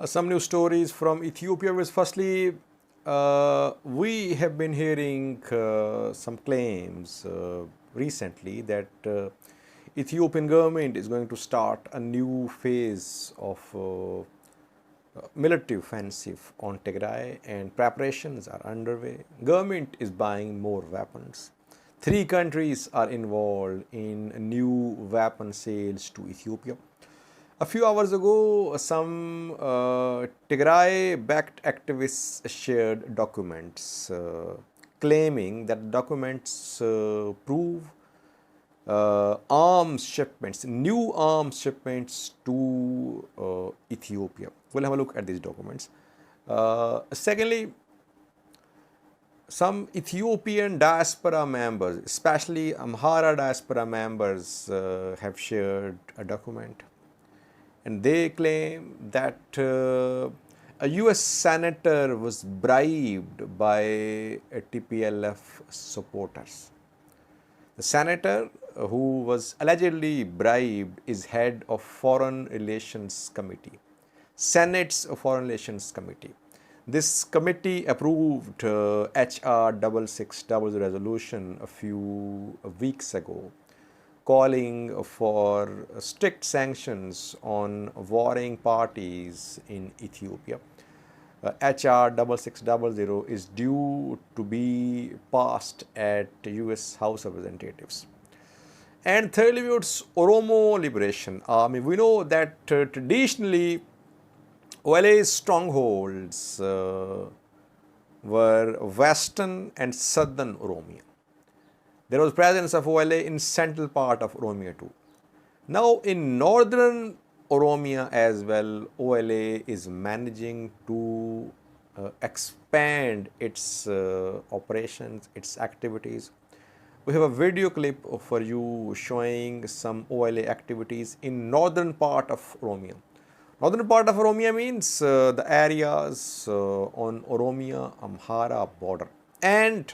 Some news stories from Ethiopia was firstly, we have been hearing some claims recently that Ethiopian government is going to start a new phase of military offensive on Tigray, and preparations are underway. Government is buying more weapons. Three countries are involved in new weapon sales to Ethiopia. A few hours ago, some Tigray-backed activists shared documents claiming that documents prove arms shipments, new arms shipments to Ethiopia. We'll have a look at these documents. Secondly, some Ethiopian diaspora members, especially Amhara diaspora members, have shared a document. And they claim that a US senator was bribed by TPLF supporters. The senator who was allegedly bribed is head of Foreign Relations Committee, Senate's Foreign Relations Committee. This committee approved HR 6600 resolution a few weeks ago, calling for strict sanctions on warring parties in Ethiopia. HR 6600 is due to be passed at US House of Representatives. And thirdly, it's Oromo Liberation Army. We know that traditionally OLA's strongholds were western and southern Oromia. There was presence of OLA in central part of Oromia too. Now in northern Oromia as well, OLA is managing to expand its operations, its activities. We have a video clip for you showing some OLA activities in northern part of Oromia. Northern part of Oromia means the areas on Oromia-Amhara border and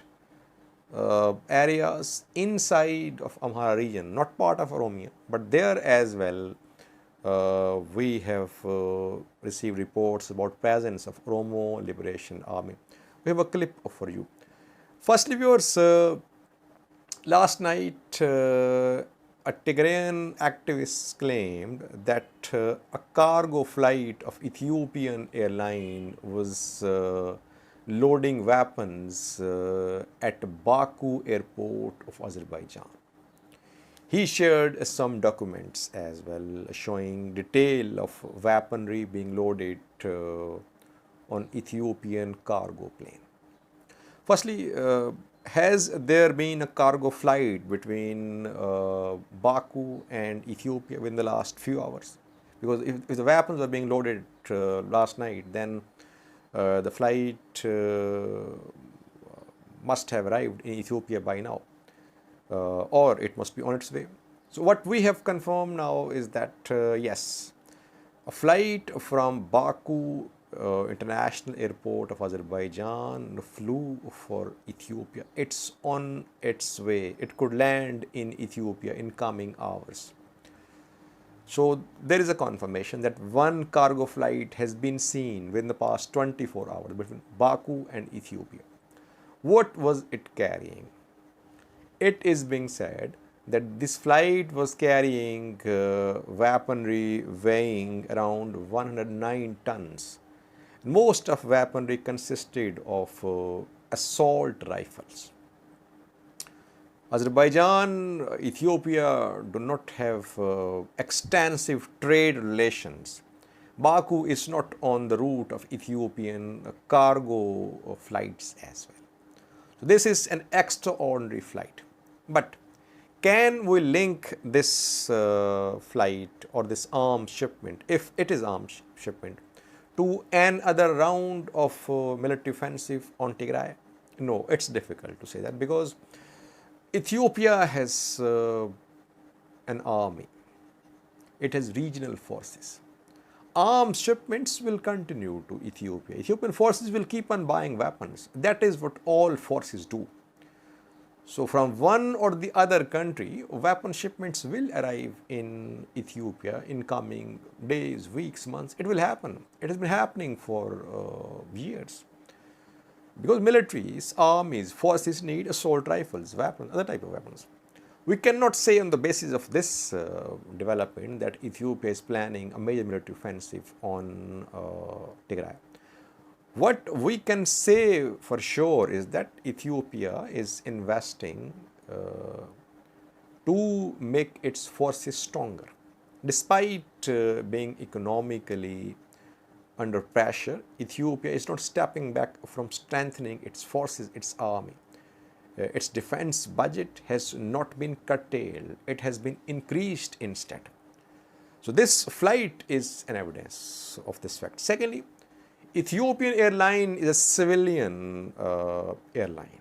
areas inside of Amhara region, not part of Oromia, but there as well we have received reports about presence of Oromo Liberation Army. We have a clip for you. Firstly, viewers, last night a Tigrayan activist claimed that a cargo flight of Ethiopian airline was loading weapons at Baku airport of Azerbaijan. He shared some documents as well showing detail of weaponry being loaded on Ethiopian cargo plane. Firstly, has there been a cargo flight between Baku and Ethiopia within the last few hours? Because if the weapons were being loaded last night, then the flight must have arrived in Ethiopia by now, or it must be on its way. So what we have confirmed now is that yes, a flight from Baku International Airport of Azerbaijan flew for Ethiopia. It's on its way. It could land in Ethiopia in coming hours. So there is a confirmation that one cargo flight has been seen within the past 24 hours between Baku and Ethiopia. What was it carrying? It is being said that this flight was carrying weaponry weighing around 109 tons. Most of weaponry consisted of assault rifles. Azerbaijan, Ethiopia do not have extensive trade relations. Baku is not on the route of Ethiopian cargo flights as well. So this is an extraordinary flight. But can we link this flight or this arms shipment, if it is arms shipment, to another round of military offensive on Tigray? No, it's difficult to say that because Ethiopia has an army. It has regional forces. Arms shipments will continue to Ethiopia. Ethiopian forces will keep on buying weapons. That is what all forces do. So from one or the other country, weapon shipments will arrive in Ethiopia in coming days, weeks, months. It will happen. It has been happening for years. Because militaries, armies, forces need assault rifles, weapons, other type of weapons. We cannot say on the basis of this development that Ethiopia is planning a major military offensive on Tigray. What we can say for sure is that Ethiopia is investing to make its forces stronger. Despite being economically under pressure, Ethiopia is not stepping back from strengthening its forces, its army. Its defense budget has not been curtailed, it has been increased instead. So this flight is an evidence of this fact. Secondly, Ethiopian airline is a civilian airline.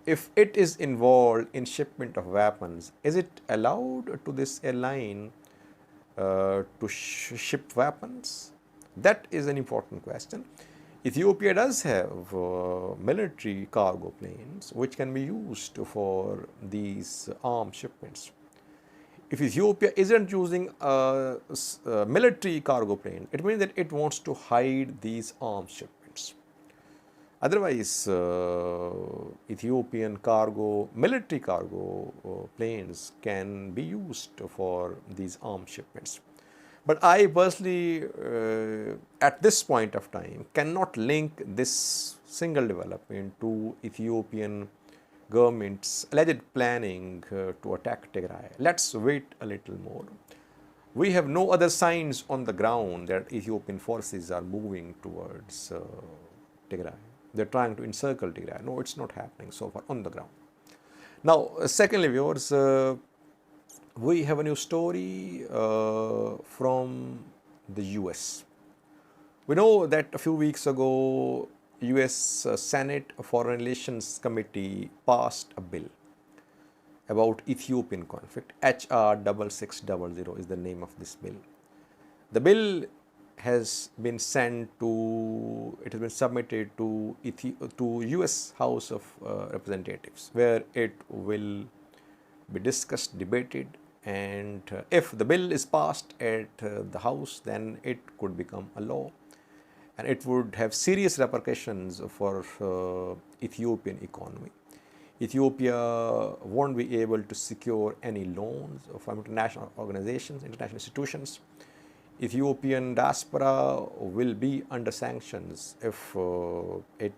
If it is involved in shipment of weapons, is it allowed to this airline to ship weapons? That is an important question. Ethiopia does have military cargo planes which can be used for these arms shipments. If Ethiopia isn't using a military cargo plane, it means that it wants to hide these arms shipments. Otherwise, Ethiopian military cargo planes can be used for these arms shipments. But I personally, at this point of time, cannot link this single development to Ethiopian government's alleged planning to attack Tigray. Let's wait a little more. We have no other signs on the ground that Ethiopian forces are moving towards Tigray. They're trying to encircle Tigray. No, it's not happening so far on the ground. Now, secondly, viewers, we have a new story from the US. We know that a few weeks ago, US Senate Foreign Relations Committee passed a bill about Ethiopian conflict. HR 6600 is the name of this bill. The bill has been submitted to US House of Representatives, where it will be discussed, debated, and if the bill is passed at the House, then it could become a law, and it would have serious repercussions for Ethiopian economy. Ethiopia won't be able to secure any loans from international organizations, international institutions. Ethiopian diaspora will be under sanctions if it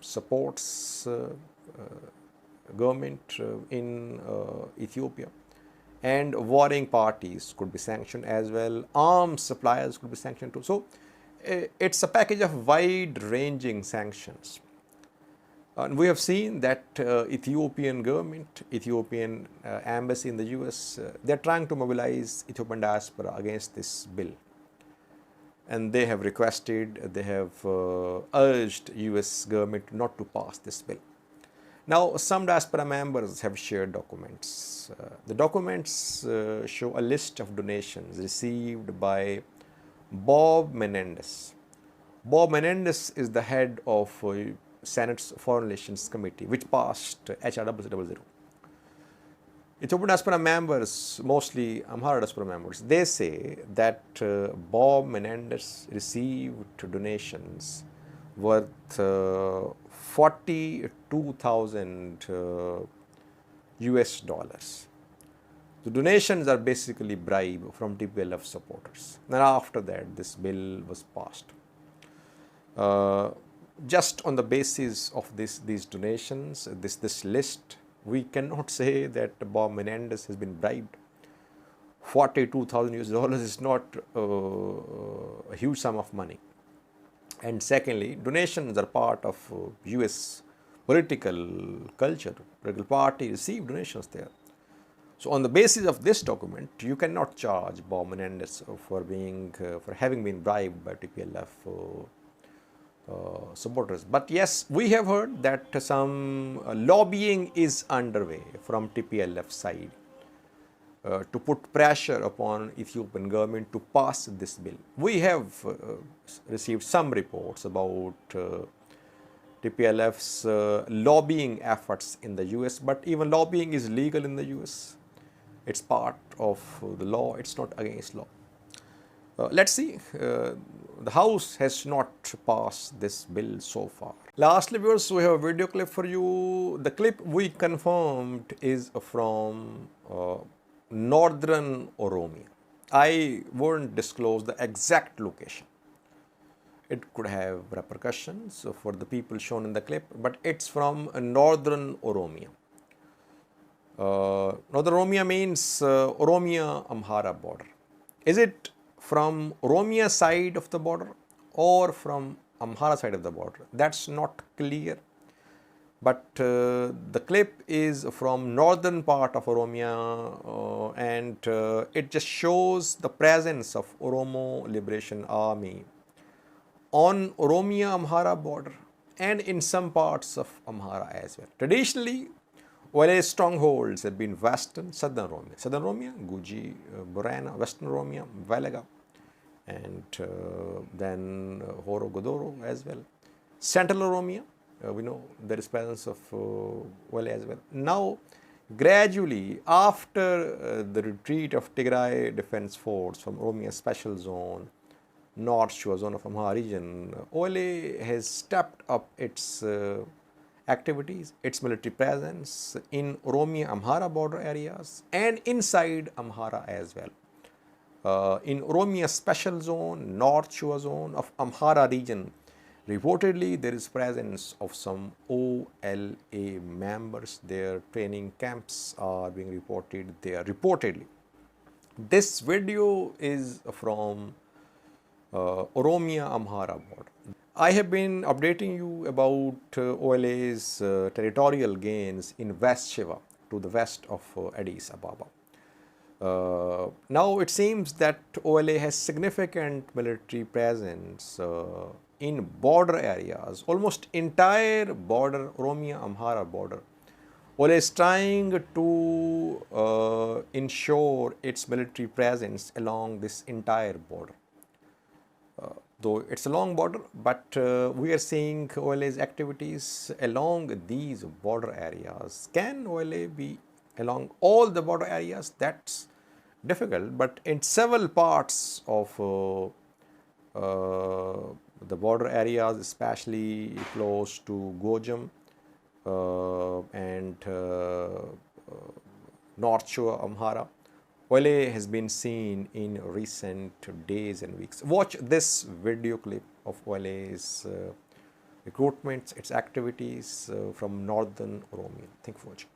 supports government in Ethiopia, and warring parties could be sanctioned as well. Arms suppliers could be sanctioned too. So it's a package of wide-ranging sanctions. And we have seen that Ethiopian government, Ethiopian embassy in the US, they're trying to mobilize Ethiopian diaspora against this bill. And they have requested, they have urged US government not to pass this bill. Now, some diaspora members have shared documents. The documents show a list of donations received by Bob Menendez. Bob Menendez is the head of Senate's Foreign Relations Committee, which passed HR 6600. Ethiopian diaspora members, mostly Amhara diaspora members, they say that Bob Menendez received donations worth 42,000 US dollars. The donations are basically bribe from TPLF supporters. And after that, this bill was passed. Just on the basis of these donations, this list, we cannot say that Bob Menendez has been bribed. 42,000 US dollars is not a huge sum of money. And secondly, donations are part of US political culture. Political party receive donations there. So on the basis of this document, you cannot charge Bob Menendez for having been bribed by TPLF supporters. But yes, we have heard that some lobbying is underway from TPLF side to put pressure upon Ethiopian government to pass this bill. We have received some reports about TPLF's lobbying efforts in the US, but even lobbying is legal in the US. It's part of the law, it's not against law. Let's see, the House has not passed this bill so far. Lastly, viewers, we have a video clip for you. The clip we confirmed is from Northern Oromia. I won't disclose the exact location. It could have repercussions for the people shown in the clip, but it's from Northern Oromia. Northern Oromia means Oromia-Amhara border. Is it from Oromia side of the border or from Amhara side of the border? That's not clear. But the clip is from northern part of Oromia and it just shows the presence of Oromo Liberation Army on Oromia-Amhara border and in some parts of Amhara as well. Traditionally, OLA strongholds have been Western, Southern Oromia. Southern Oromia, Guji, Borana, Western Oromia, Velaga, and then Horo Godoro as well. Central Oromia, we know there is presence of OLA as well. Now, gradually, after the retreat of Tigray Defense Force from Oromia Special Zone, North Shore Zone of Amhara region, OLA has stepped up its activities, its military presence in Oromia-Amhara border areas and inside Amhara as well. In Oromia Special Zone, North Shore Zone of Amhara region, reportedly there is presence of some OLA members. Their training camps are being reported there, reportedly. This video is from Oromia-Amhara border. I have been updating you about OLA's territorial gains in West Shiva to the west of Addis Ababa. Now it seems that OLA has significant military presence in border areas, almost entire border, Oromia-Amhara border. OLA is trying to ensure its military presence along this entire border. Though it's a long border, but we are seeing OLA's activities along these border areas. Can OLA be along all the border areas? That's difficult, but in several parts of the border areas, especially close to Gojam and North Shore Amhara, OLA has been seen in recent days and weeks. Watch this video clip of OLA's recruitments, its activities from Northern Oromia. Thank you for watching.